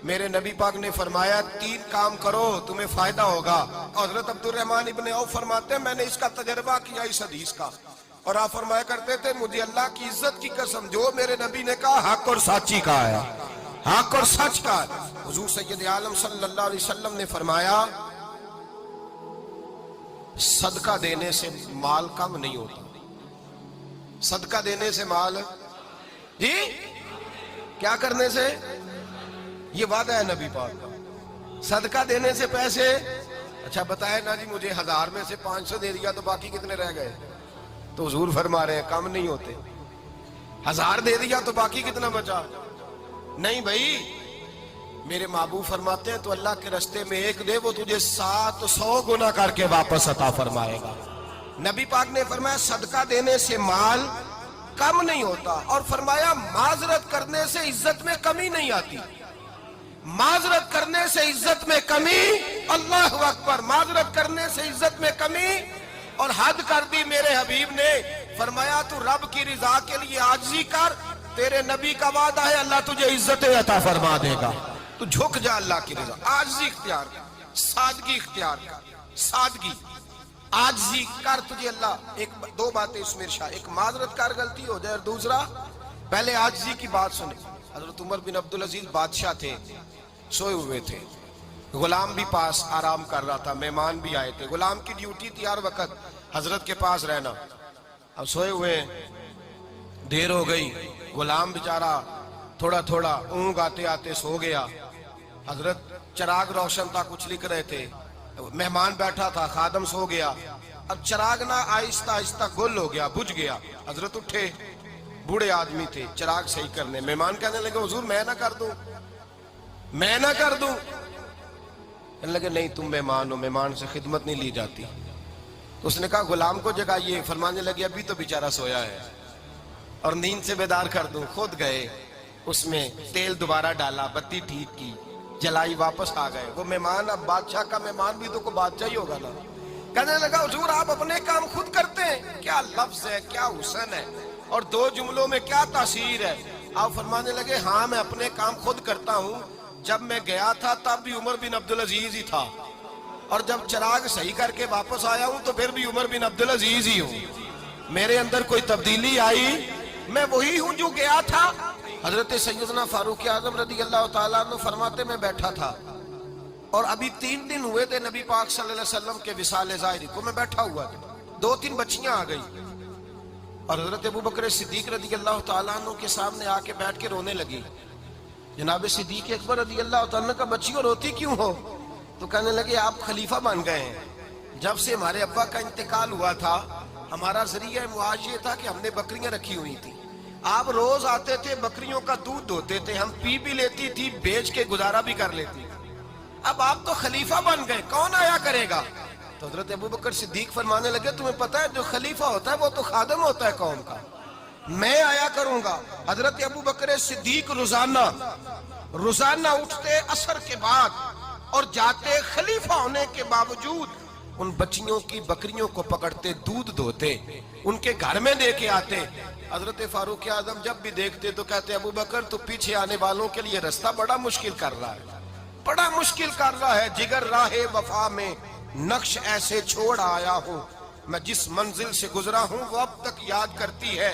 میرے نبی پاک نے فرمایا 3 کام کرو تمہیں فائدہ ہوگا. حضرت عبدالرحمن ابن عوف فرماتے ہیں میں نے اس کا تجربہ کیا اس حدیث کا, اور آپ فرمایا کرتے تھے مجھے اللہ کی عزت کی قسم جو میرے نبی نے کہا حق اور سچی کہا ہے, حق اور سچ کا. حضور سید عالم صلی اللہ علیہ وسلم نے فرمایا صدقہ دینے سے مال کم نہیں ہوتا. صدقہ دینے سے مال, جی کیا کرنے سے, یہ وعدہ ہے نبی پاک کا. صدقہ دینے سے پیسے, اچھا بتائے نا جی مجھے 1000 میں سے 500 دے دیا تو باقی کتنے رہ گئے؟ تو حضور فرما رہے ہیں کم نہیں ہوتے. 1000 دے دیا تو باقی کتنا بچا؟ نہیں بھائی, میرے محبوب فرماتے ہیں تو اللہ کے رستے میں 1 دے وہ تجھے 700 گنا کر کے واپس عطا فرمائے گا. نبی پاک نے فرمایا صدقہ دینے سے مال کم نہیں ہوتا, اور فرمایا معذرت کرنے سے عزت میں کمی نہیں آتی. معذرت کرنے سے عزت میں کمی, اللہ اکبر, معذرت کرنے سے عزت میں کمی. اور حد کر دی میرے حبیب نے, فرمایا تو رب کی رضا کے لیے عاجزی کر, تیرے نبی کا وعدہ ہے اللہ تجھے عزت عطا فرما دے گا. تو جھک جا اللہ کی رضا, عاجزی اختیار کر, سادگی اختیار کر, سادگی عاجزی کر, تجھے اللہ 2 باتیں اس میں ارشاد, ایک معذرت کر غلطی ہو جائے, اور دوسرا پہلے عاجزی کی بات سنیں. حضرت عمر بن عبدالعزیز بادشاہ تھے, سوئے ہوئے تھے, غلام بھی پاس آرام کر رہا تھا, مہمان بھی آئے تھے. غلام کی ڈیوٹی تھی ہر وقت حضرت کے پاس رہنا. اب سوئے ہوئے, دیر ہو گئی, غلام بیچارہ تھوڑا تھوڑا اونگ آتے آتے سو گیا. حضرت چراغ روشن تھا, کچھ لکھ رہے تھے, مہمان بیٹھا تھا, خادم سو گیا. اب چراغ نہ آہستہ آہستہ گل ہو گیا, بجھ گیا. حضرت اٹھے, بوڑھے آدمی تھے, چراغ صحیح کرنے. مہمان کہنے لگے حضور میں نہ کر دوں, میں نہ کر دوں. کہنے لگے نہیں تم مہمان ہو, مہمان سے خدمت نہیں لی جاتی. تو اس نے کہا غلام کو جگائیے. فرمانے لگے ابھی تو بیچارہ سویا ہے اور نیند سے بیدار کر دوں. خود گئے, اس میں تیل دوبارہ ڈالا, بتی ٹھیک کی, جلائی, واپس آ گئے. وہ مہمان, اب بادشاہ کا مہمان بھی تو کوئی بادشاہ ہی ہوگا نا. کہنے لگا حضور آپ اپنے کام خود کرتے ہیں, کیا لفظ ہے, کیا حسن ہے, اور 2 جملوں میں کیا تاثیر ہے. آپ فرمانے لگے ہاں میں اپنے کام خود کرتا ہوں. جب میں گیا تھا تب بھی عمر بن عبدالعزیز ہی تھا, اور جب چراغ صحیح کر کے واپس آیا ہوں تو پھر بھی عمر بن عبدالعزیز ہی ہوں. میرے اندر کوئی تبدیلی آئی, میں وہی ہوں جو گیا تھا. حضرت سیدنا فاروق اعظم رضی اللہ تعالیٰ عنہ فرماتے میں بیٹھا تھا, اور ابھی 3 دن ہوئے تھے نبی پاک صلی اللہ علیہ وسلم کے وصال ظاہری کو. میں بیٹھا ہوا تھا, 2-3 بچیاں آ گئی, اور حضرت ابوبکر صدیق رضی اللہ تعالیٰ عنہ کے سامنے آ کے بیٹھ کے رونے لگی. جناب صدیق اکبر رضی اللہ تعالیٰ عنہ کا بچیوں روتی کیوں ہو؟ تو کہنے لگے آپ خلیفہ بن گئے ہیں. جب سے ہمارے ابا کا انتقال ہوا تھا ہمارا ذریعہ معاش یہ تھا کہ ہم نے بکریاں رکھی ہوئی تھی. آپ روز آتے تھے, بکریوں کا دودھ دھوتے تھے, ہم پی بھی لیتی تھی, بیچ کے گزارا بھی کر لیتی. اب آپ تو خلیفہ بن گئے, کون آیا کرے گا؟ تو حضرت ابوبکر صدیق فرمانے لگے تمہیں پتہ ہے جو خلیفہ ہوتا ہے وہ تو خادم ہوتا ہے قوم کا, میں آیا کروں گا. حضرت ابوبکر صدیق روزانہ اٹھتے عصر کے بعد اور جاتے, خلیفہ ہونے کے باوجود ان بچیوں کی بکریوں کو پکڑتے, دودھ دھوتے, ان کے گھر میں دے کے آتے. حضرت فاروق اعظم جب بھی دیکھتے تو کہتے ابوبکر تو پیچھے آنے والوں کے لیے رستہ بڑا مشکل کر رہا ہے, بڑا مشکل کر رہا ہے. جگر راہ وفا میں نقش ایسے چھوڑ آیا ہوں, میں جس منزل سے گزرا ہوں وہ اب تک یاد کرتی ہے.